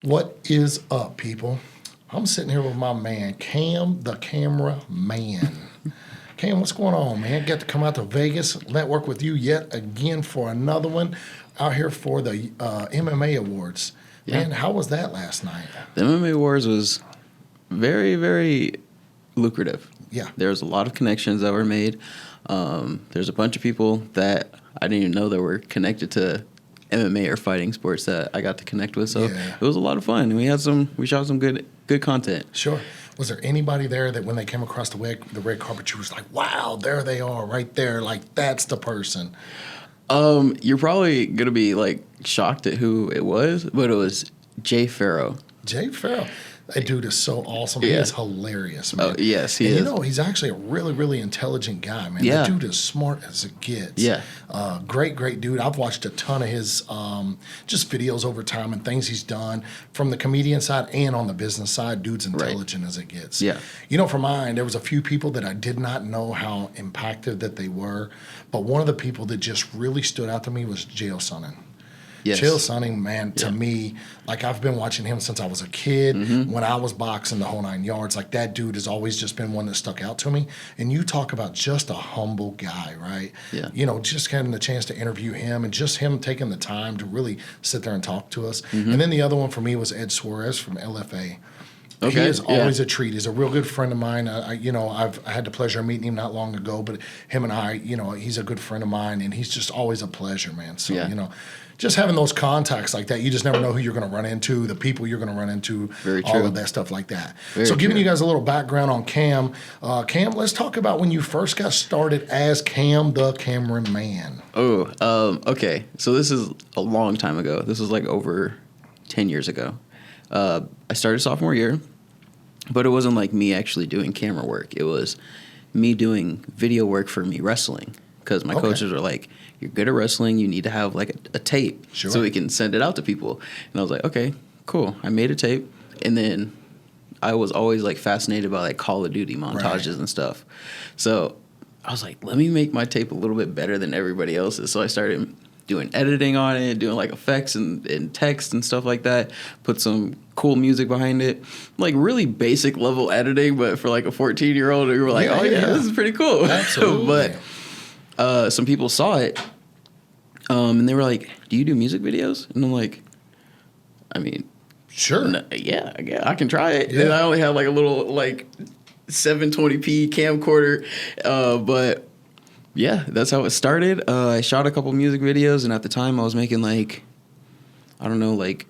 What is up, people? I'm sitting here with my man, Cam, the camera man. Cam, what's going on, man? Got to come out to Vegas, network with you yet again for another one. Out here for the MMA Awards. Yeah. Man, how was that last night? The MMA Awards was very, very lucrative. Yeah. There was a lot of connections that were made. There's a bunch of people that I didn't even know that were connected to MMA or fighting sports that I got to connect with. So It was a lot of fun. We shot some good content. Sure. Was there anybody there that when they came across the red carpet, you was like, wow, there they are right there. Like, that's the person. You're probably going to be like shocked at who it was, but it was Jay Farrow. Jay Farrow. That dude is so awesome. Yeah. He is hilarious, man. Oh, yes, he is. You know, he's actually a really, really intelligent guy, man. Yeah. That dude is smart as it gets. Yeah. Great dude. I've watched a ton of his just videos over time and things he's done from the comedian side and on the business side. Dude's intelligent as it gets. Yeah. You know, for mine, there was a few people that I did not know how impacted that they were, but one of the people that just really stood out to me was Chael Sonnen. Yes. Chael Sonnen, man, to me, like I've been watching him since I was a kid, when I was boxing the whole 9 yards. Like that dude has always just been one that stuck out to me. And you talk about just a humble guy, right? Yeah. You know, just having the chance to interview him and just him taking the time to really sit there and talk to us. And then the other one for me was Ed Suarez from LFA. Okay, He is always a treat. He's a real good friend of mine. I had the pleasure of meeting him not long ago, but him and I, he's a good friend of mine, and he's just always a pleasure, man. So, just having those contacts like that, you just never know who you're going to run into, the people you're going to run into, Very all true. of that stuff like that. Very so giving true. you guys a little background on Cam. Cam, let's talk about when you first got started as Cam the cameraman. Okay. So this is a long time ago. This was like over 10 years ago. I started sophomore year, but it wasn't like me actually doing camera work. It was me doing video work for me wrestling, because my coaches were like, you're good at wrestling, you need to have like a tape so we can send it out to people. And I was like, okay, cool. I made a tape, and then I was always like fascinated by like Call of Duty montages and stuff. So I was like, let me make my tape a little bit better than everybody else's. So I started doing editing on it, doing like effects and text and stuff like that, put some cool music behind it, like really basic level editing, but for like a 14-year-old, we were like, this is pretty cool. Absolutely. But some people saw it, and they were like, do you do music videos? And I'm like, I mean, Sure. yeah, I can try it. Yeah. And I only have like a little like 720p camcorder, but yeah, that's how it started. I shot a couple music videos, and at the time I was making like, I don't know, like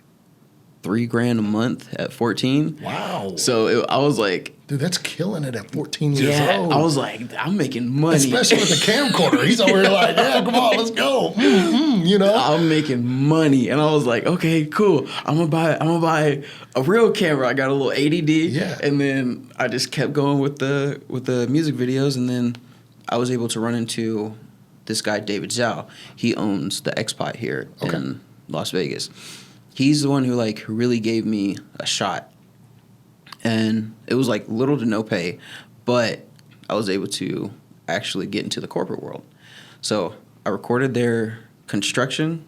$3,000 a month at 14. Wow. So I was like, dude, that's killing it at 14 years old. I was like, I'm making money. Especially with the camcorder. He's over here like, yeah, come on, let's go. I'm making money. And I was like, okay, cool. I'm gonna buy a real camera. I got a little 80D. Yeah. And then I just kept going with the music videos, and then I was able to run into this guy, David Zhao. He owns the X-Pot here in Las Vegas. He's the one who like really gave me a shot. And it was like little to no pay, but I was able to actually get into the corporate world. So I recorded their construction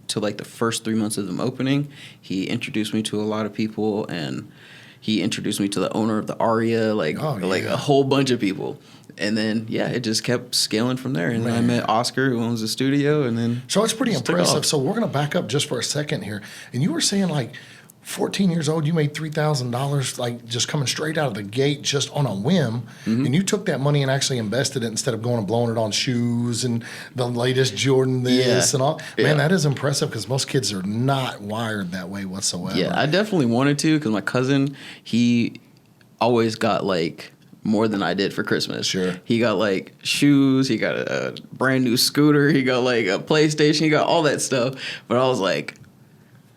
to like the first 3 months of them opening. He introduced me to a lot of people, and he introduced me to the owner of the Aria, like a whole bunch of people. And then, it just kept scaling from there. And then I met Oscar, who owns the studio, and then... So it's pretty impressive. So we're going to back up just for a second here. And you were saying, like, 14 years old, you made $3,000, like, just coming straight out of the gate just on a whim. And you took that money and actually invested it instead of going and blowing it on shoes and the latest Jordan and all. Man, that is impressive, because most kids are not wired that way whatsoever. Yeah, I definitely wanted to, because my cousin, he always got, like... more than I did for Christmas. Sure. He got like shoes, he got a brand new scooter, he got like a PlayStation, he got all that stuff. But I was like,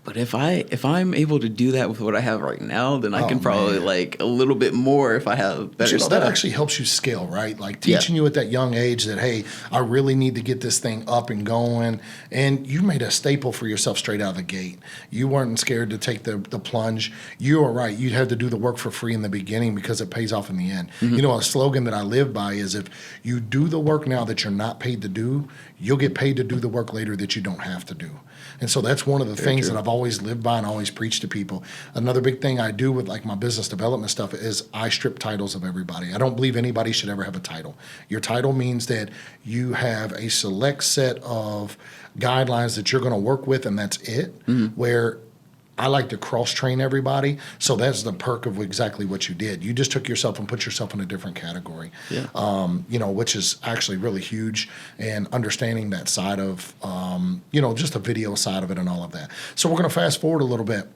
but if I'm able to do that with what I have right now, then I can probably like a little bit more if I have better stuff. That actually helps you scale, right? Like teaching you at that young age that, hey, I really need to get this thing up and going. And you made a staple for yourself straight out of the gate. You weren't scared to take the plunge. You were right. You had to do the work for free in the beginning because it pays off in the end. You know, a slogan that I live by is, if you do the work now that you're not paid to do, you'll get paid to do the work later that you don't have to do. And so that's one of the things that I've always lived by and always preach to people. Another big thing I do with like my business development stuff is I strip titles of everybody. I don't believe anybody should ever have a title. Your title means that you have a select set of guidelines that you're going to work with, and that's it. Where I like to cross-train everybody, so that's the perk of exactly what you did. You just took yourself and put yourself in a different category, which is actually really huge, and understanding that side of, just the video side of it and all of that. So we're going to fast forward a little bit.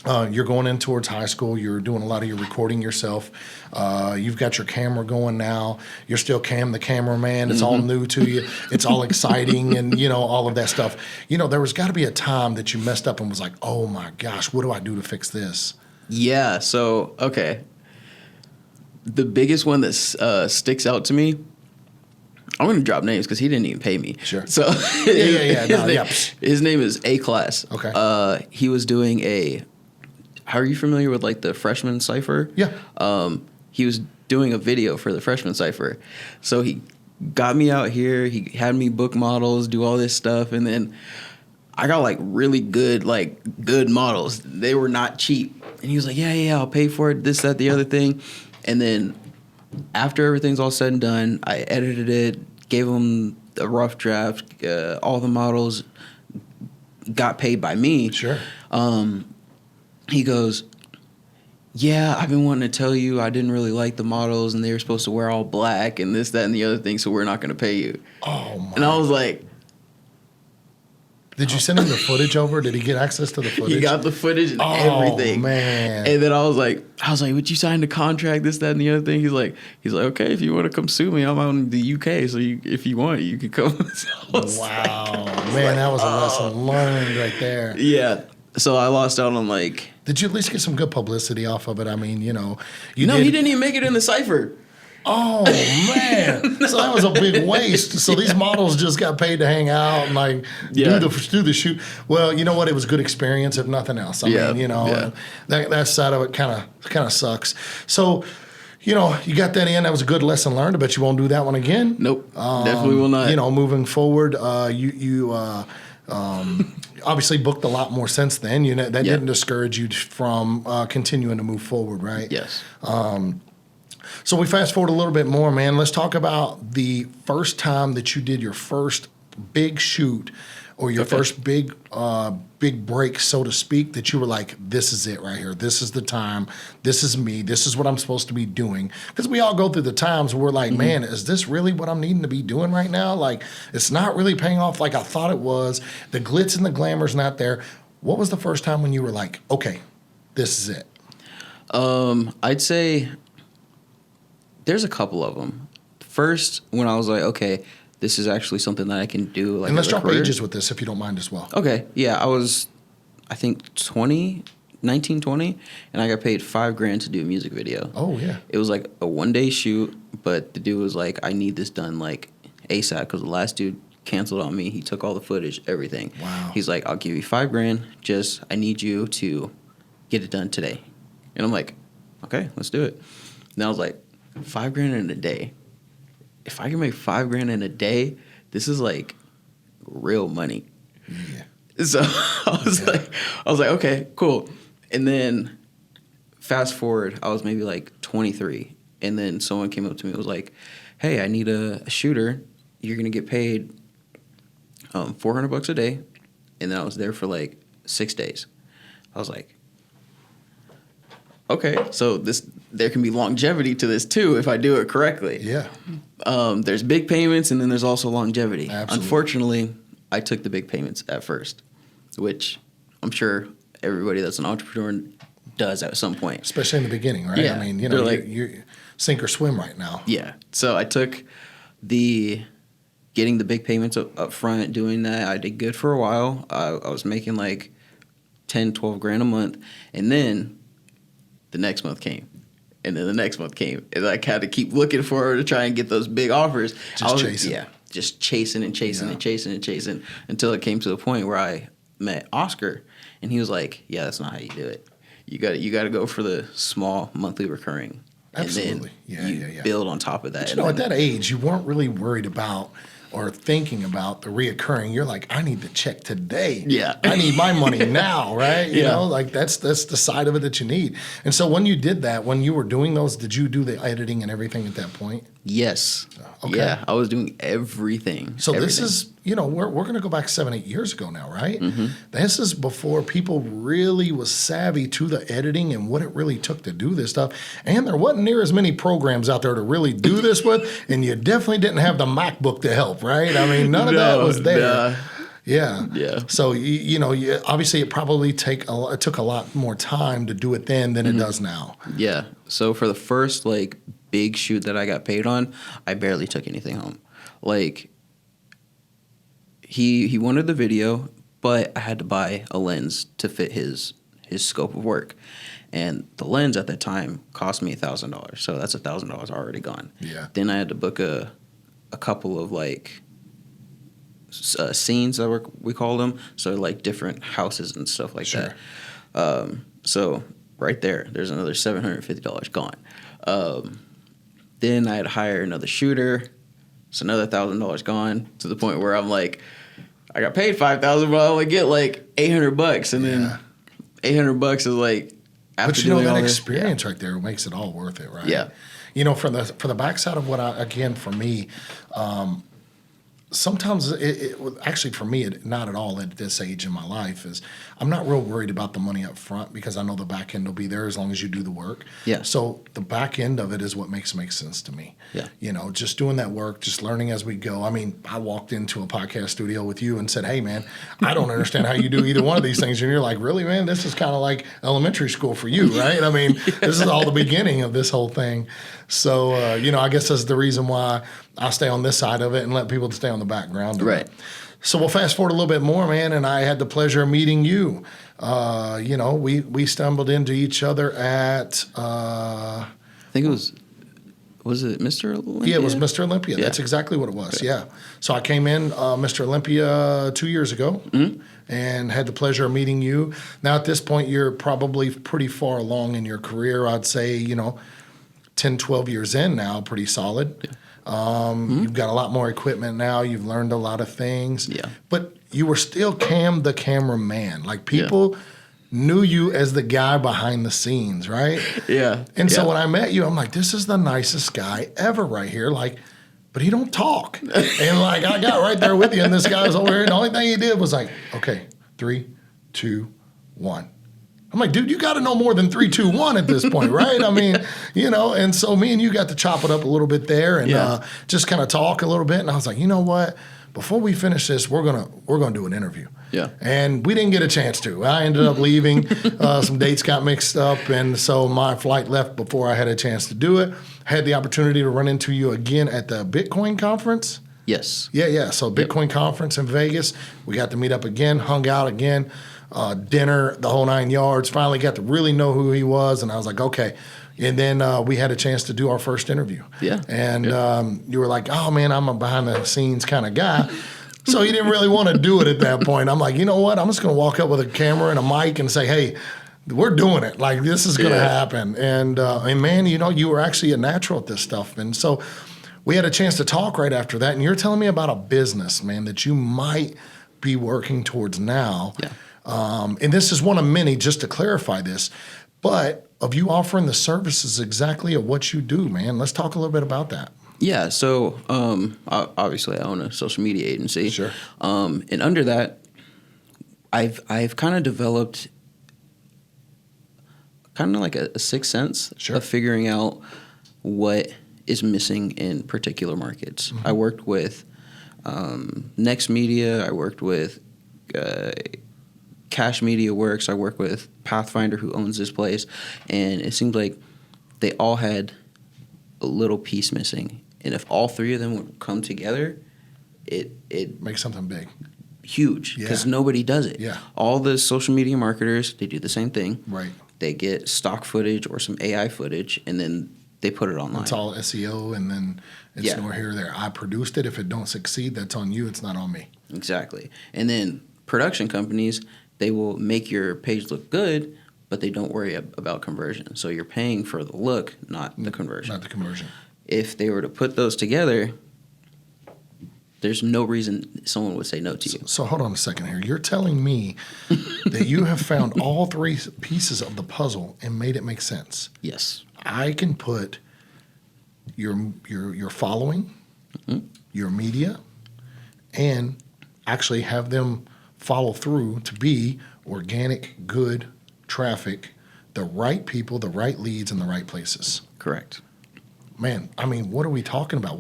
You're going in towards high school. You're doing a lot of your recording yourself. You've got your camera going now. You're still Cam the cameraman. It's all new to you. It's all exciting and, all of that stuff. There was got to be a time that you messed up and was like, oh, my gosh, what do I do to fix this? Yeah. So, okay. The biggest one that sticks out to me, I'm going to drop names because he didn't even pay me. Sure. So his name is A-Class. Okay. He was doing are you familiar with like the freshman cipher? Yeah. He was doing a video for the freshman cipher. So he got me out here. He had me book models, do all this stuff. And then I got like really good models. They were not cheap. And he was like, yeah, I'll pay for it. This, that, the other thing. And then after everything's all said and done, I edited it, gave him a rough draft, all the models got paid by me. Sure. He goes, yeah, I've been wanting to tell you I didn't really like the models and they were supposed to wear all black and this, that, and the other thing, so we're not going to pay you. Oh, my. And I was like... Did you send him the footage over? Did he get access to the footage? He got the footage and everything. Oh, man. And then I was like, would you sign the contract, this, that, and the other thing? He's like, okay, if you want to come sue me, I'm out in the UK, so if you want, you can come. Wow. Man, that was a lesson learned right there. Yeah. So I lost out on like... Did you at least get some good publicity off of it? I mean, you No, he didn't even make it in the cipher. Oh, man. So that was a big waste. So these models just got paid to hang out and do the shoot. Well, you know what? It was a good experience, if nothing else. I mean, that side of it kind of sucks. So, you got that in. That was a good lesson learned. I bet you won't do that one again. Nope. Definitely will not. Moving forward, you obviously booked a lot more since then. That didn't discourage you from continuing to move forward, right? Yes. So we fast forward a little bit more, man. Let's talk about the first time that you did your first big shoot or your first big break, so to speak, that you were like, this is it right here. This is the time. This is me. This is what I'm supposed to be doing. Because we all go through the times where we're like, man, is this really what I'm needing to be doing right now? Like, it's not really paying off like I thought it was. The glitz and the glamour's not there. What was the first time when you were like, okay, this is it? I'd say... There's a couple of them. First, when I was like, okay, this is actually something that I can do. Like, and let's drop ages with this if you don't mind as well. Okay. Yeah, I was, I think, 19, 20, and I got paid $5,000 to do a music video. Oh, yeah. It was like a one-day shoot, but the dude was like, I need this done like ASAP because the last dude canceled on me. He took all the footage, everything. Wow. He's like, I'll give you $5,000. Just, I need you to get it done today. And I'm like, okay, let's do it. And I was like, $5,000 in a day. If I can make $5,000 in a day, this is like real money. Yeah. So I was like, okay, cool. And then fast forward, I was maybe like 23, and then someone came up to me and was like, hey, I need a shooter. You're gonna get paid $400 a day. And then I was there for like 6 days. I was like, okay, so there can be longevity to this too if I do it correctly. Yeah. There's big payments and then there's also longevity. Absolutely. Unfortunately, I took the big payments at first, which I'm sure everybody that's an entrepreneur does at some point. Especially in the beginning, right? Yeah. I mean, you're sink or swim right now. Yeah. So I took getting the big payments up front, doing that. I did good for a while. I was making like 10, 12 grand a month. And then the next month came. And then the next month came. And I had to keep looking for her to try and get those big offers. Chasing. Yeah, just chasing and chasing and chasing and chasing until it came to the point where I met Oscar. And he was like, yeah, that's not how you do it. You got to go for the small monthly recurring. Absolutely. And then you build on top of that. But at that age, you weren't really worried about or thinking about the reoccurring, you're like, I need the check today. Yeah. I need my money now, right? You Yeah. know, like that's the side of it that you need. And so when you did that, when you were doing those, did you do the editing and everything at that point? Yes. Okay. Yeah, I was doing everything. So this everything. is, you know, we're going to go back 7-8 years ago now, right? Mm-hmm. This is before people really was savvy to the editing and what it really took to do this stuff. And there wasn't near as many programs out there to really do this with, and you definitely didn't have the MacBook to help, right? I mean, none of that was there. Nah. Yeah. Yeah. So you know, obviously it probably it took a lot more time to do it then than it does now. Yeah. So for the first like big shoot that I got paid on, I barely took anything home. Like he wanted the video, but I had to buy a lens to fit his scope of work. And the lens at that time cost me $1,000. So that's $1,000 already gone. Yeah. Then I had to book a couple of like scenes that we call them. So like different houses and stuff like Sure. that. So right there's another $750 gone. Then I had to hire another shooter. It's another $1,000 gone, to the point where I'm like, I got paid $5,000, but I only get like $800, and then $800 is like after But you know doing that all this- experience right there makes it all worth it, right? Yeah. You know, for the backside of what for me, sometimes actually for me, not at all at this age in my life, is I'm not real worried about the money up front because I know the back end will be there as long as you do the work. Yeah. So the back end of it is what makes sense to me. Yeah. You know, just doing that work, just learning as we go. I mean, I walked into a podcast studio with you and said, hey, man, I don't understand how you do either one of these things. And you're like, really, man? This is kind of like elementary school for you, right? I mean, this is all the beginning of this whole thing. So, you know, I guess that's the reason why I stay on this side of it and let people stay on the background of Right. it. So we'll fast forward a little bit more, man, and I had the pleasure of meeting you. You know, we stumbled into each other at I think it was it Mr. Olympia? yeah, it was Mr. Olympia. Yeah. That's exactly what it was. Yeah. So I came in Mr. Olympia 2 years ago and had the pleasure of meeting you. Now at this point, you're probably pretty far along in your career. I'd say, you know, 10, 12 years in now, pretty solid. Yeah. You've got a lot more equipment now. You've learned a lot of things. Yeah. But you were still Cam the cameraman. Like people knew you as the guy behind the scenes, right? Yeah. And so when I met you, I'm like, this is the nicest guy ever right here. Like, but he don't talk. And like, I got right there with you, and this guy was over here, and the only thing he did was like, okay, 3, 2, 1. I'm like, dude, you got to know more than 3, 2, 1 at this point, right? I mean, you know, and so me and you got to chop it up a little bit there and just kind of talk a little bit. And I was like, you know what? Before we finish this, we're gonna do an interview. Yeah. And we didn't get a chance to. I ended up leaving. Some dates got mixed up, and so my flight left before I had a chance to do it. I had the opportunity to run into you again at the Bitcoin conference. Yes. Yeah. So Bitcoin conference in Vegas. We got to meet up again, hung out again, dinner, the whole 9 yards. Finally got to really know who he was, and I was like, okay. And then we had a chance to do our first interview. Yeah. And you were like, oh, man, I'm a behind-the-scenes kind of guy. So he didn't really want to do it at that point. I'm like, you know what? I'm just going to walk up with a camera and a mic and say, hey, we're doing it. Like, this is going to happen. And man, you know, you were actually a natural at this stuff. And so we had a chance to talk right after that. And you're telling me about a business, man, that you might be working towards now. Yeah. And this is one of many, just to clarify this, but of you offering the services exactly of what you do, man. Let's talk a little bit about that. Yeah, so obviously I own a social media agency. Sure. And under that, I've kind of developed kind of like a sixth sense of figuring out what is missing in particular markets. Mm-hmm. I worked with Next Media. I worked with Cash Media Works. I work with Pathfinder, who owns this place, and it seemed like they all had a little piece missing. And if all three of them would come together, it makes something big, huge, because nobody does it. Yeah, all the social media marketers, they do the same thing. Right. They get stock footage or some AI footage, and then they put it online. It's all SEO, and then it's nowhere here or there. I produced it. If it don't succeed, that's on you. It's not on me. Exactly. And then production companies, they will make your page look good, but they don't worry about conversion. So you're paying for the look, not the conversion. Not the conversion. If they were to put those together, There's no reason someone would say no to you. So hold on a second here. You're telling me that you have found all three pieces of the puzzle and made it make sense. Yes. I can put your following, your media, and actually have them follow through to be organic, good traffic, the right people, the right leads in the right places. Correct. Man, I mean, what are we talking about?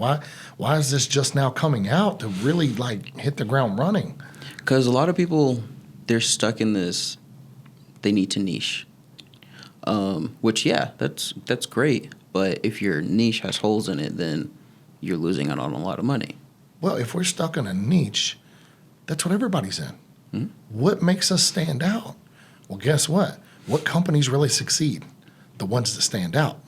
Why is this just now coming out to really like hit the ground running? Because a lot of people, they're stuck in this, they need to niche. Which, yeah, that's great. But if your niche has holes in it, then you're losing out on a lot of money. Well, if we're stuck in a niche, that's what everybody's in. What makes us stand out? Well, guess what? What companies really succeed? The ones that stand out.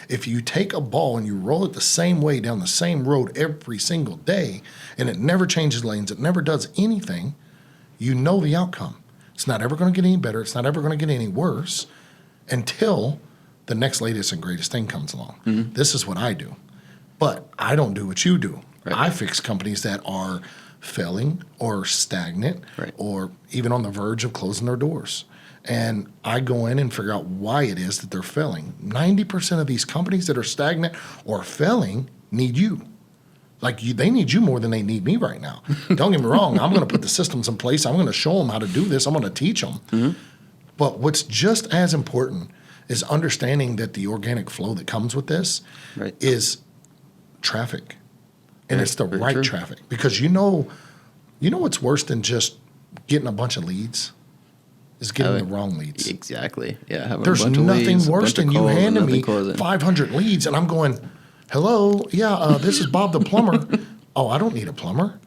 If you take a ball and you roll it the same way down the same road every single day, and it never changes lanes, it never does anything, you know the outcome. It's not ever going to get any better. It's not ever going to get any worse until the next latest and greatest thing comes along. This is what I do. But I don't do what you do. Right. I fix companies that are failing or stagnant or even on the verge of closing their doors. And I go in and figure out why it is that they're failing. 90% of these companies that are stagnant or failing need you. Like they need you more than they need me right now. Don't get me wrong. I'm going to put the systems in place. I'm going to show them how to do this. I'm going to teach them. But what's just as important is understanding that the organic flow that comes with this is traffic. And it's the right traffic. Because you know what's worse than just getting a bunch of leads? Is getting the wrong leads. Exactly. Yeah. There's nothing worse than you handing me 500 leads and I'm going, hello, this is Bob the plumber. Oh, I don't need a plumber.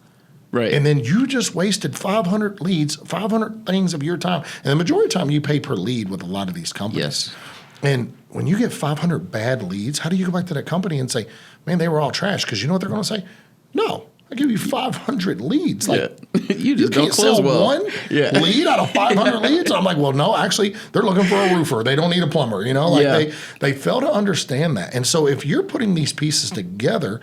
Right. And then you just wasted 500 leads, 500 things of your time. And the majority of the time you pay per lead with a lot of these companies. Yes. And when you get 500 bad leads, how do you go back to that company and say, man, they were all trash? Because you know what they're going to say? No. I give you 500 leads. Like you just can't don't close sell well. one lead out of 500 leads. I'm like, well, no, actually, they're looking for a roofer. They don't need a plumber. You know, like they fail to understand that. And so if you're putting these pieces together,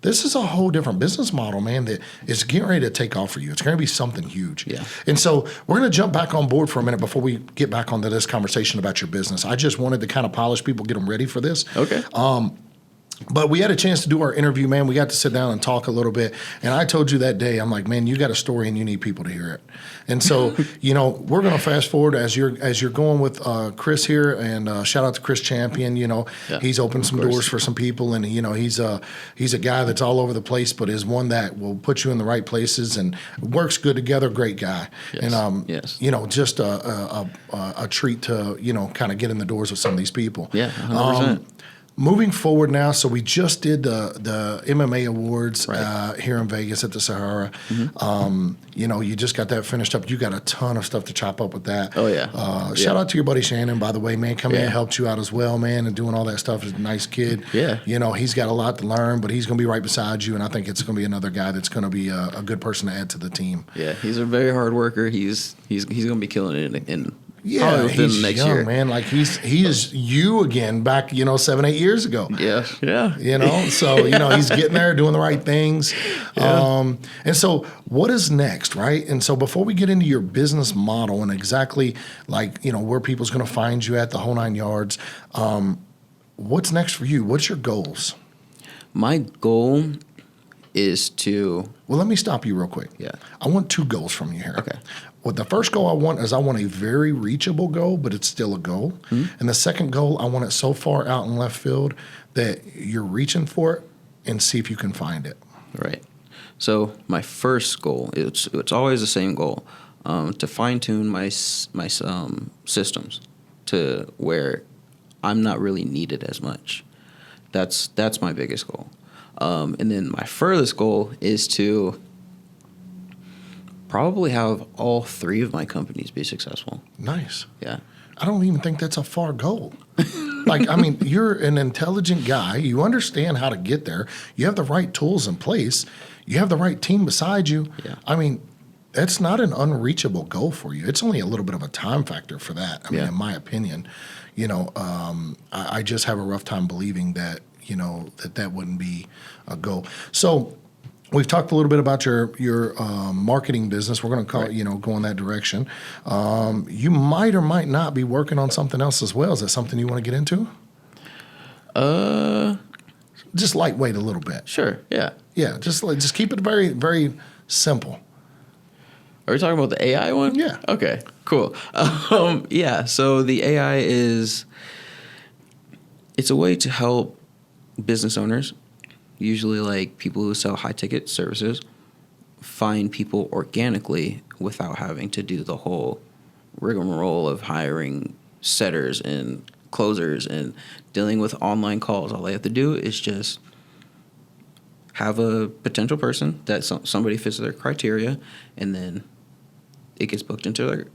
this is a whole different business model, man, that is getting ready to take off for you. It's going to be something huge. Yeah. And so we're going to jump back on board for a minute before we get back onto this conversation about your business. I just wanted to kind of polish people, get them ready for this. Okay. But we had a chance to do our interview, man. We got to sit down and talk a little bit. And I told you that day, I'm like, man, you got a story and you need people to hear it. And so, we're going to fast forward as you're going with Chris here. And shout out to Chris Champion. He's opened some doors for some people. And, he's a guy that's all over the place, but is one that will put you in the right places and works good together. Great guy. Yes. And, just a treat to, kind of get in the doors with some of these people. Yeah, 100%. Moving forward now, so we just did the MMA awards here in Vegas at the Sahara. You just got that finished up. You got a ton of stuff to chop up with that. Oh, yeah. Shout out to your buddy Shannon, by the way, man. Come in and helped you out as well, man, and doing all that stuff. He's a nice kid. Yeah. He's got a lot to learn, but he's going to be right beside you, and I think it's going to be another guy that's going to be a good person to add to the team. Yeah, he's a very hard worker. He's going to be killing it in yeah, he's next young, year. man. Like he is you again back, 7-8 years ago. Yeah. So he's getting there, doing the right things. And so what is next, right? And so before we get into your business model and exactly where people's going to find you at, the whole 9 yards, what's next for you? What's your goals? My goal is to... Well, let me stop you real quick. Yeah. I want 2 goals from you here. Okay. Well, the first goal I want a very reachable goal, but it's still a goal. And the second goal, I want it so far out in left field that you're reaching for it and see if you can find it. Right. So my first goal, it's always the same goal, to fine tune my systems to where I'm not really needed as much. That's my biggest goal. And then my furthest goal is to probably have all 3 of my companies be successful. Nice. Yeah. I don't even think that's a far goal. You're an intelligent guy. You understand how to get there. You have the right tools in place. You have the right team beside you. Yeah. That's not an unreachable goal for you. It's only a little bit of a time factor for that. In my opinion, I just have a rough time believing that, that wouldn't be a goal. So We've talked a little bit about your marketing business. We're going to call it, go in that direction. You might or might not be working on something else as well. Is that something you want to get into? Just lightweight a little bit. Sure. Yeah. Yeah. Just keep it very, very simple. Are we talking about the AI one? Yeah. Okay. Cool. Yeah. So the AI it's a way to help business owners, usually like people who sell high ticket services, find people organically without having to do the whole rigmarole of hiring setters and closers and dealing with online calls. All they have to do is just have a potential person that somebody fits their criteria, and then it gets booked into their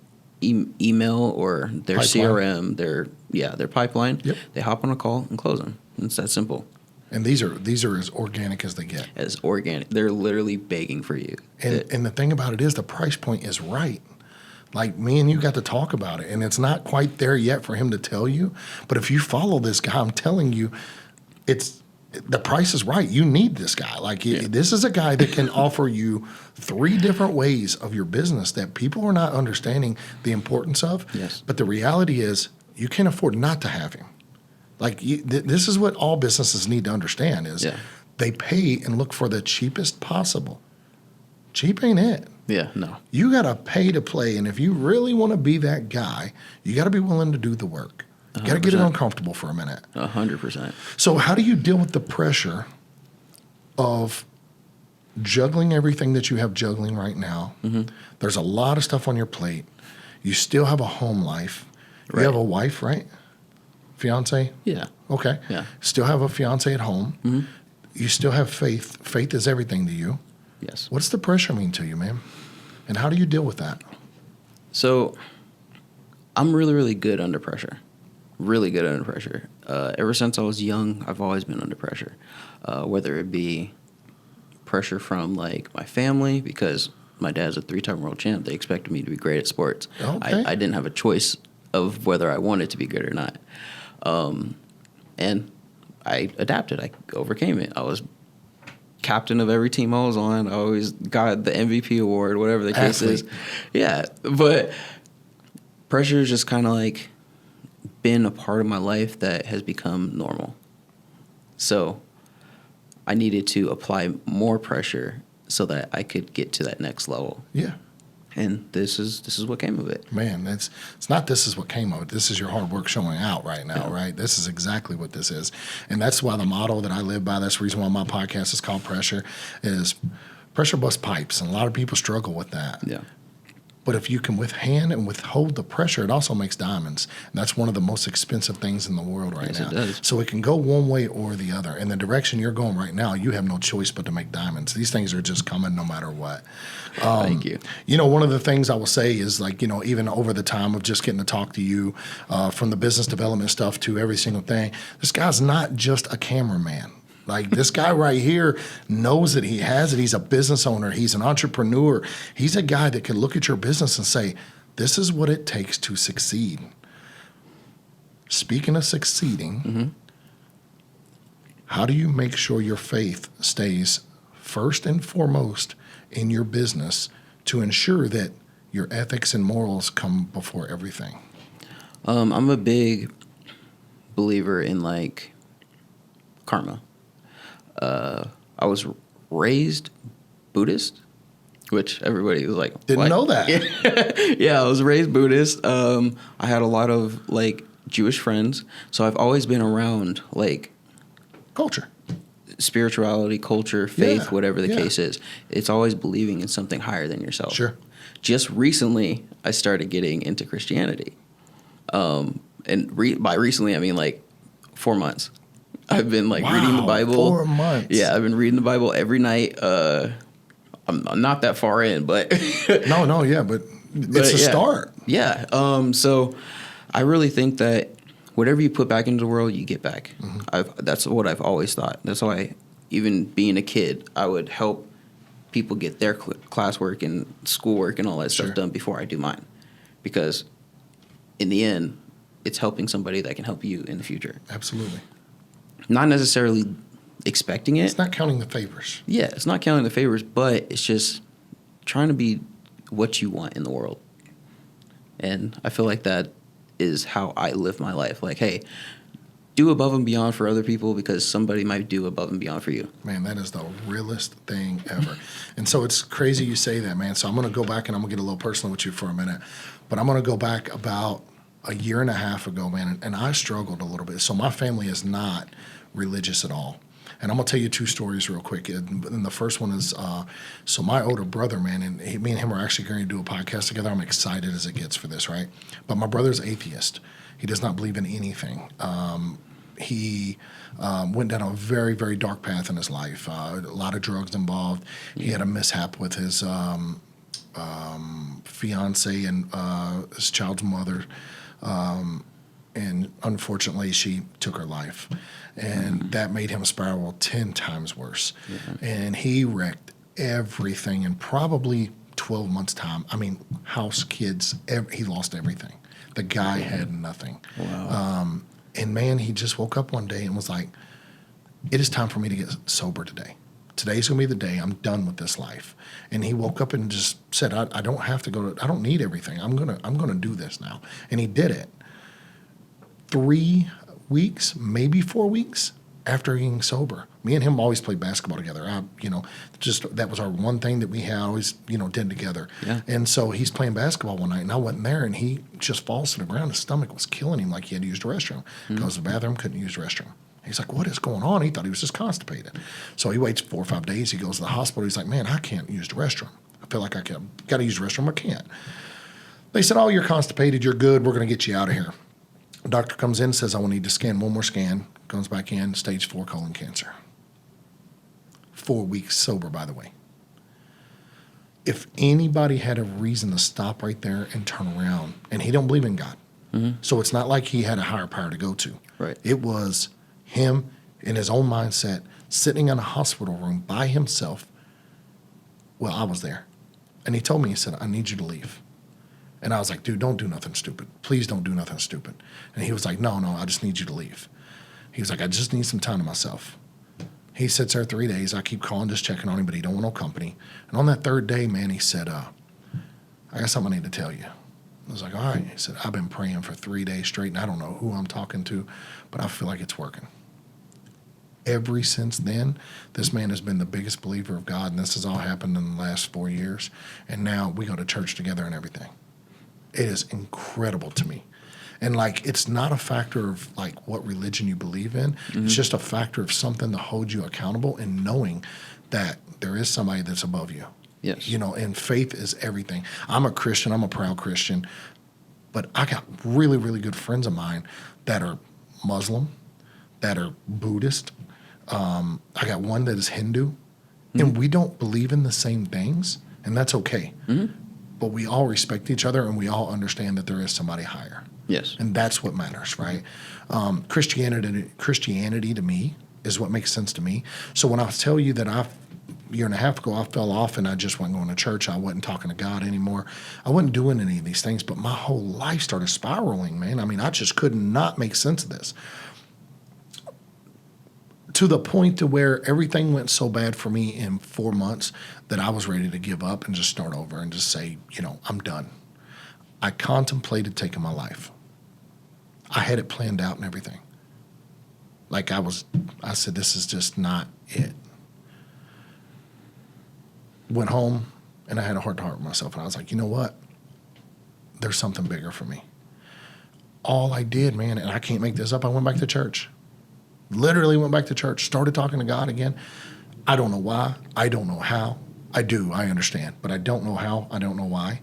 email or their pipeline. CRM, their pipeline. Yep. They hop on a call and close them. It's that simple. And these are as organic as they get. As organic. They're literally begging for you. And the thing about it is the price point is right. Like me and you got to talk about it, and it's not quite there yet for him to tell you. But if you follow this guy, I'm telling you, the price is right. You need this guy. Like this is a guy that can offer you 3 different ways of your business that people are not understanding the importance of. Yes. But the reality is you can't afford not to have him. Like this is what all businesses need to understand is they pay and look for the cheapest possible. Cheap ain't it. Yeah, no. You got to pay to play. And if you really want to be that guy, you got to be willing to do the work. You got to get it uncomfortable for a minute. 100%. So how do you deal with the pressure of juggling everything that you have juggling right now? Mm-hmm. There's a lot of stuff on your plate. You still have a home life. Right. You have a wife, right? Fiance? Yeah. Okay. Yeah. Still have a fiance at home. Mm-hmm. You still have faith. Faith is everything to you. Yes. What's the pressure mean to you, man? And how do you deal with that? So I'm really, really good under pressure. Really good under pressure. Ever since I was young, I've always been under pressure. Whether it be pressure from like my family, because my dad's a 3-time world champ. They expected me to be great at sports. Okay. I didn't have a choice of whether I wanted to be good or not. And I adapted. I overcame it. I was captain of every team I was on. I always got the MVP award, whatever the case is. Yeah, but pressure is just kind of like been a part of my life that has become normal. So I needed to apply more pressure so that I could get to that next level. Yeah. And this is what came of it. Man, it's not this is what came of it. This is your hard work showing out right now, right? This is exactly what this is. And that's why the motto that I live by, that's the reason why my podcast is called Pressure, is pressure busts pipes. And a lot of people struggle with that. Yeah. But if you can withstand and withhold the pressure, it also makes diamonds. And that's one of the most expensive things in the world right now. It does. So it can go one way or the other. In the direction you're going right now, you have no choice but to make diamonds. These things are just coming no matter what. Thank you. One of the things I will say is like, even over the time of just getting to talk to you, from the business development stuff to every single thing, this guy's not just a cameraman. Like this guy right here knows that he has it. He's a business owner. He's an entrepreneur. He's a guy that can look at your business and say, this is what it takes to succeed. Speaking of succeeding, how do you make sure your faith stays first and foremost in your business to ensure that your ethics and morals come before everything? I'm a big believer in like karma. I was raised Buddhist, which everybody was like, Didn't know that. Yeah, I was raised Buddhist. I had a lot of like Jewish friends, so I've always been around like Culture. spirituality, culture, faith, whatever the case is. It's always believing in something higher than yourself. Sure. Just recently, I started getting into Christianity. And by recently, I mean like 4 months. I've been like reading the Bible. 4 months. Yeah, I've been reading the Bible every night. I'm not that far in, but No, yeah, but it's a start. Yeah. So I really think that whatever you put back into the world, you get back. Mm-hmm. That's what I've always thought. That's why, even being a kid, I would help people get their classwork and schoolwork and all that stuff done before I do mine, because in the end, it's helping somebody that can help you in the future. Absolutely. Not necessarily expecting it. It's not counting the favors. Yeah, it's not counting the favors, but it's just trying to be what you want in the world. And I feel like that is how I live my life. Like, hey, do above and beyond for other people because somebody might do above and beyond for you. Man, that is the realest thing ever. And so it's crazy you say that, man. So I'm going to go back and I'm going to get a little personal with you for a minute. But I'm going to go back about a year and a half ago, man, and I struggled a little bit. So my family is not religious at all. And I'm going to tell you two stories real quick. And the first one is, so my older brother, man, and me and him are actually going to do a podcast together. I'm excited as it gets for this, right? But my brother's atheist. He does not believe in anything. He went down a very, very dark path in his life. A lot of drugs involved. He had a mishap with his fiance and his child's mother. And unfortunately, she took her life. And that made him spiral 10 times worse. And he wrecked everything in probably 12 months' time. I mean, house, kids, he lost everything. The guy had nothing. Wow. And man, he just woke up one day and was like, it is time for me to get sober today. Today's going to be the day. I'm done with this life. And he woke up and just said, I don't have to go to, I don't need everything. I'm going to do this now. And he did it. 3 weeks, maybe 4 weeks after getting sober. Me and him always played basketball together. Just that was our one thing that we had always, did together. Yeah. And so he's playing basketball one night, and I went in there, and he just falls to the ground. His stomach was killing him like he had to use the restroom. Goes to the bathroom, couldn't use the restroom. He's like, what is going on? He thought he was just constipated. So he waits 4 or 5 days. He goes to the hospital. He's like, man, I can't use the restroom. I feel like I got to use the restroom. I can't. They said, oh, you're constipated. You're good. We're going to get you out of here. The doctor comes in, says, I will need to scan one more scan. Goes back in, stage 4 colon cancer. 4 weeks sober, by the way. If anybody had a reason to stop right there and turn around, and he don't believe in God, so it's not like he had a higher power to go to. Right. It was him in his own mindset, sitting in a hospital room by himself. Well, I was there. And he told me, he said, I need you to leave. And I was like, dude, don't do nothing stupid. Please don't do nothing stupid. And he was like, no, I just need you to leave. He was like, I just need some time to myself. He sits there 3 days. I keep calling, just checking on him, but he don't want no company. And on that third day, man, he said, I got something I need to tell you. I was like, all right. He said, I've been praying for 3 days straight, and I don't know who I'm talking to, but I feel like it's working. Ever since then, this man has been the biggest believer of God, and this has all happened in the last 4 years. And now we go to church together and everything. It is incredible to me. And it's not a factor of what religion you believe in. It's just a factor of something to hold you accountable and knowing that there is somebody that's above you. Yes. And faith is everything. I'm a Christian. I'm a proud Christian. But I got really, really good friends of mine that are Muslim, that are Buddhist. I got one that is Hindu. And we don't believe in the same things, and that's okay. But we all respect each other, and we all understand that there is somebody higher. Yes. And that's what matters, right? Christianity to me is what makes sense to me. So when I tell you that a year and a half ago I fell off and I just wasn't going to church, I wasn't talking to God anymore, I wasn't doing any of these things, but my whole life started spiraling, man. I mean, I just could not make sense of this. To the point to where everything went so bad for me in 4 months that I was ready to give up and just start over and just say, I'm done. I contemplated taking my life. I had it planned out and everything. I said, this is just not it. Went home and I had a heart-to-heart with myself. And I was like, you know what? There's something bigger for me. All I did, man, and I can't make this up, I went back to church. Literally went back to church, started talking to God again. I don't know why. I don't know how. I understand, but I don't know how. I don't know why.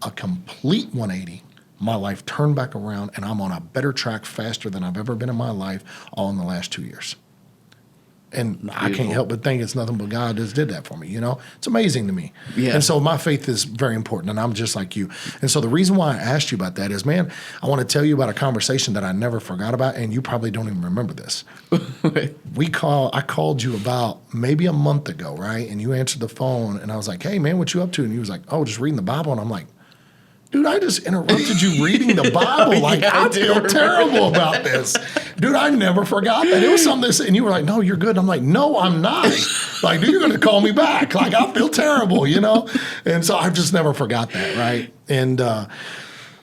A complete 180. My life turned back around, and I'm on a better track faster than I've ever been in my life, all in the last 2 years. And Beautiful. I can't help but think it's nothing but God just did that for me, It's amazing to me. Yeah. And so my faith is very important, and I'm just like you. And so the reason why I asked you about that is, man, I want to tell you about a conversation that I never forgot about, and you probably don't even remember this. I called you about maybe a month ago, right? And you answered the phone, and I was like, hey, man, what you up to? And you was like, oh, just reading the Bible. And I'm like, dude, I just interrupted you reading the Bible. Like, Yeah, I I do feel remember terrible about this. Dude, I never forgot that. It was something this, and you were like, no, you're good. I'm like, no, I'm not. Like, dude, you're going to call me back. Like, I feel terrible, you know? And so I've just never forgot that, right? And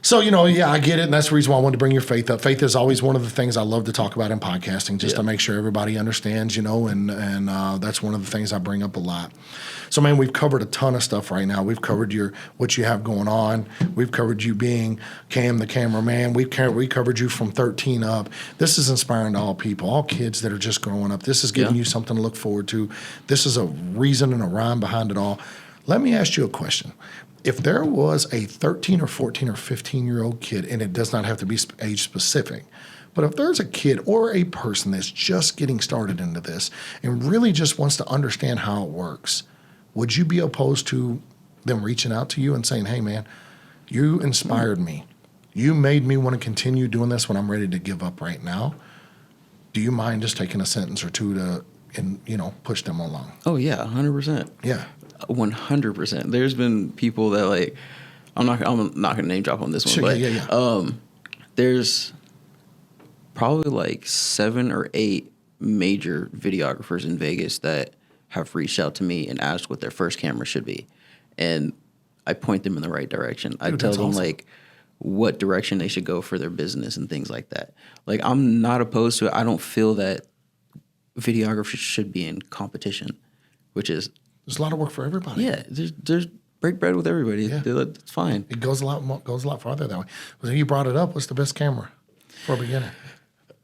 so, you know, yeah, I get it. And that's the reason why I wanted to bring your faith up. Faith is always one of the things I love to talk about in podcasting, just to make sure everybody understands, you know, and that's one of the things I bring up a lot. So, man, we've covered a ton of stuff right now. We've covered what you have going on. We've covered you being Cam the cameraman. We covered you from 13 up. This is inspiring to all people, all kids that are just growing up. This is giving you something to look forward to. This is a reason and a rhyme behind it all. Let me ask you a question. If there was a 13 or 14 or 15-year-old kid, and it does not have to be age specific, but if there's a kid or a person that's just getting started into this and really just wants to understand how it works, would you be opposed to them reaching out to you and saying, hey, man, you inspired me. You made me want to continue doing this when I'm ready to give up right now. Do you mind just taking a sentence or two to, push them along? Oh, yeah, 100%. Yeah. 100%. There's been people that, like, I'm not gonna name drop on this one, but there's probably like 7 or 8 major videographers in Vegas that have reached out to me and asked what their first camera should be, and I point them in the right direction. I tell them like what direction they should go for their business and things like that. Like, I'm not opposed to it. I don't feel that videographers should be in competition, which is there's a lot of work for everybody. Yeah, there's break bread with everybody. Yeah. It's fine. It goes a lot farther that way. Well, you brought it up. What's the best camera for a beginner?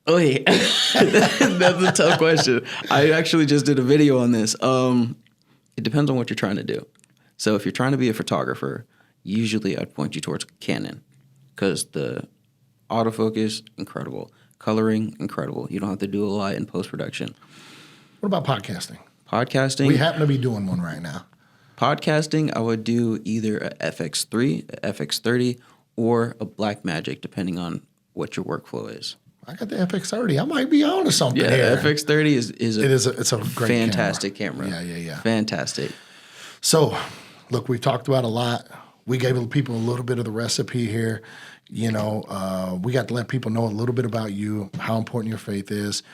Oh, yeah. That's a tough question. I actually just did a video on this. It depends on what you're trying to do. So if you're trying to be a photographer, usually I'd point you towards Canon because the autofocus, incredible. Coloring, incredible. You don't have to do a lot in post-production. What about podcasting? Podcasting. We happen to be doing one right now. Podcasting, I would do either a FX3, a FX30, or a Blackmagic, depending on what your workflow is. I got the FX30. I might be on to something here. Yeah, FX30 it's a great fantastic camera. Yeah. Fantastic. So, look, we've talked about a lot. We gave people a little bit of the recipe here. We got to let people know a little bit about you, how important your faith is.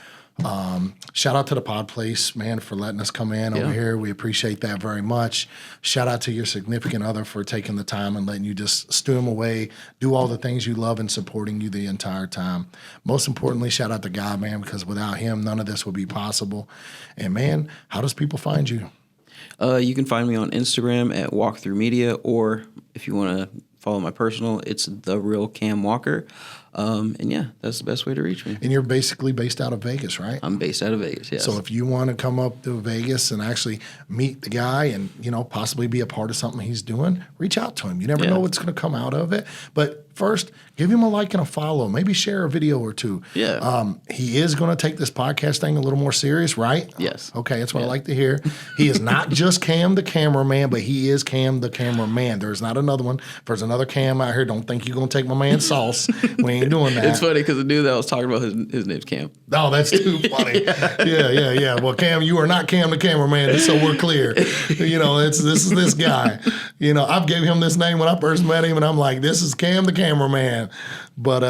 Shout out to the Pod Place, man, for letting us come in over here. We appreciate that very much. Shout out to your significant other for taking the time and letting you just stew him away, do all the things you love and supporting you the entire time. Most importantly, shout out to God, man, because without him, none of this would be possible. And, man, how does people find you? You can find me on Instagram at Walkthrough Media, or if you want to follow my personal, it's The Real Cam Walker. And yeah, that's the best way to reach me. And you're basically based out of Vegas, right? I'm based out of Vegas, yes. So if you want to come up to Vegas and actually meet the guy and, possibly be a part of something he's doing, reach out to him. You never know what's going to come out of it. But first, give him a like and a follow. Maybe share a video or two. Yeah. He is going to take this podcast thing a little more serious, right? Yes. Okay, that's what I like to hear. He is not just Cam the cameraman, but he is Cam the cameraman. There's not another one. If there's another Cam out here, don't think you're going to take my man's sauce. We ain't doing that. It's funny because the dude that I was talking about, his name's Cam. Oh, that's too funny. Yeah. Well, Cam, you are not Cam the cameraman, just so we're clear. This is this guy. I've gave him this name when I first met him, and I'm like, this is Cam the cameraman. But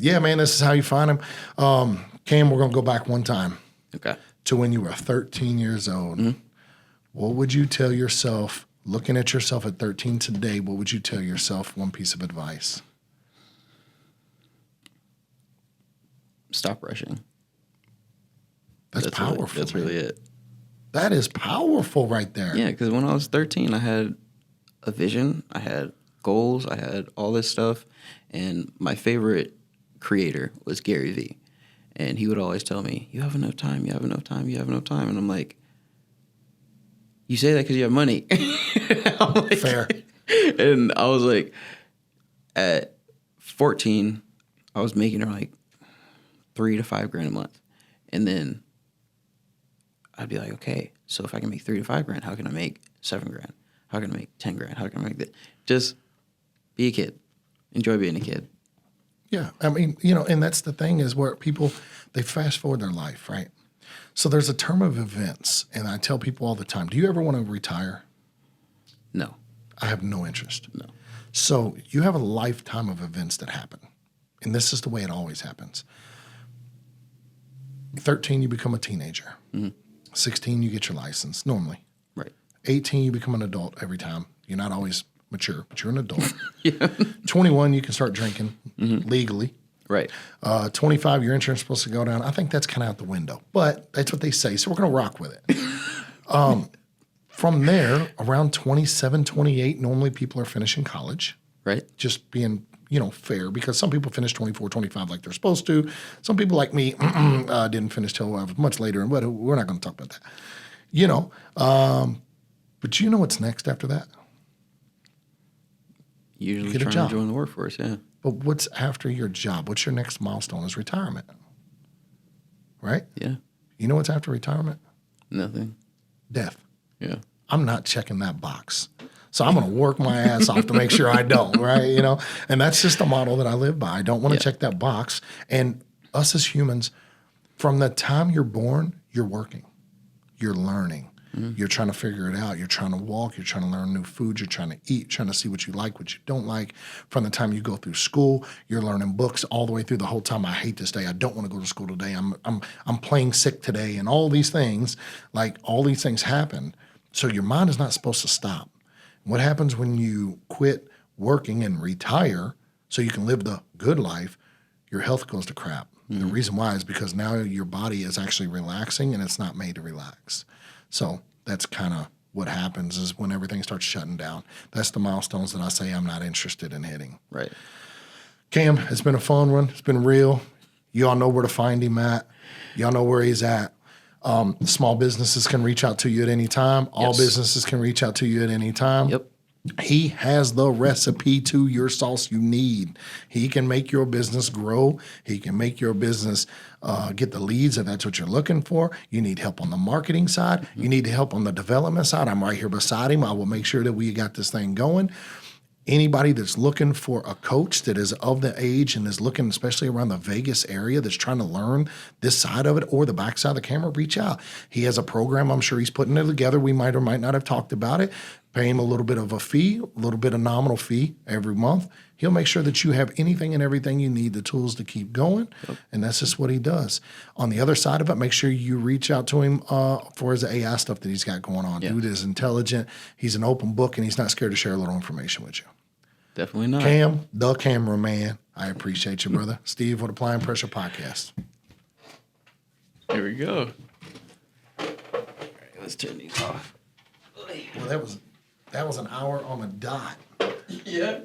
man, this is how you find him. Cam, we're gonna go back one time. Okay. To when you were 13 years old. Mm-hmm. What would you tell yourself, looking at yourself at 13 today, what would you tell yourself, one piece of advice? Stop rushing. That's powerful. That's really it. That is powerful right there. Yeah, because when I was 13, I had a vision. I had goals. I had all this stuff. And my favorite creator was Gary Vee. And he would always tell me, you have enough time, you have enough time, you have enough time. And I'm like, you say that because you have money. Like, fair. And I was like, at 14, I was making like $3,000 to $5,000 a month. And then I'd be like, okay, so if I can make $3,000 to $5,000, how can I make $7,000? How can I make $10,000? How can I make that? Just be a kid. Enjoy being a kid. Yeah. I mean, and that's the thing is where people, they fast forward their life, right? So there's a term of events, and I tell people all the time, do you ever want to retire? No. I have no interest. No. So you have a lifetime of events that happen. And this is the way it always happens. 13, you become a teenager. 16, you get your license, normally. Right. 18, you become an adult every time. You're not always mature, but you're an adult. Yeah. 21, you can start drinking legally. Right. 25, your insurance is supposed to go down. I think that's kind of out the window, but that's what they say. So we're going to rock with it. From there, around 27, 28, normally people are finishing college. Right. Just being, fair, because some people finish 24, 25 like they're supposed to. Some people like me didn't finish till much later, but we're not going to talk about that. But you know what's next after that? Usually Get a trying job. to join the workforce, yeah. But what's after your job? What's your next milestone? Is retirement, right? Yeah. You know what's after retirement? Nothing. Death. Yeah. I'm not checking that box. So I'm going to work my ass off to make sure I don't, right? And that's just the model that I live by. I don't want to check that box. And us as humans, from the time you're born, you're working, you're learning, you're trying to figure it out. You're trying to walk, you're trying to learn new food, you're trying to eat, trying to see what you like, what you don't like. From the time you go through school, you're learning books all the way through the whole time. I hate this day. I don't want to go to school today. I'm playing sick today, and all these things, happen. So your mind is not supposed to stop. What happens when you quit working and retire so you can live the good life? Your health goes to crap. The reason why is because now your body is actually relaxing and it's not made to relax. So that's kind of what happens is when everything starts shutting down. That's the milestones that I say I'm not interested in hitting. Right. Cam, it's been a fun one. It's been real. You all know where to find him at. Y'all know where he's at. Small businesses can reach out to you at any time. All businesses can reach out to you at any time. Yep. He has the recipe to your sauce you need. He can make your business grow. He can make your business get the leads if that's what you're looking for. You need help on the marketing side. You need help on the development side. I'm right here beside him. I will make sure that we got this thing going. Anybody that's looking for a coach that is of the age and is looking, especially around the Vegas area, that's trying to learn this side of it or the back side of the camera, reach out. He has a program. I'm sure he's putting it together. We might or might not have talked about it. Pay him a little bit of a fee, a little bit of nominal fee every month. He'll make sure that you have anything and everything you need, the tools to keep going. And that's just what he does. On the other side of it, make sure you reach out to him for his AI stuff that he's got going on. Dude is intelligent. He's an open book, and he's not scared to share a little information with you. Definitely not. Cam, the cameraman, I appreciate you, brother. Steve with Applying Pressure Podcast. Here we go. All right, let's turn these off. Well, that was an hour on the dot. Yeah.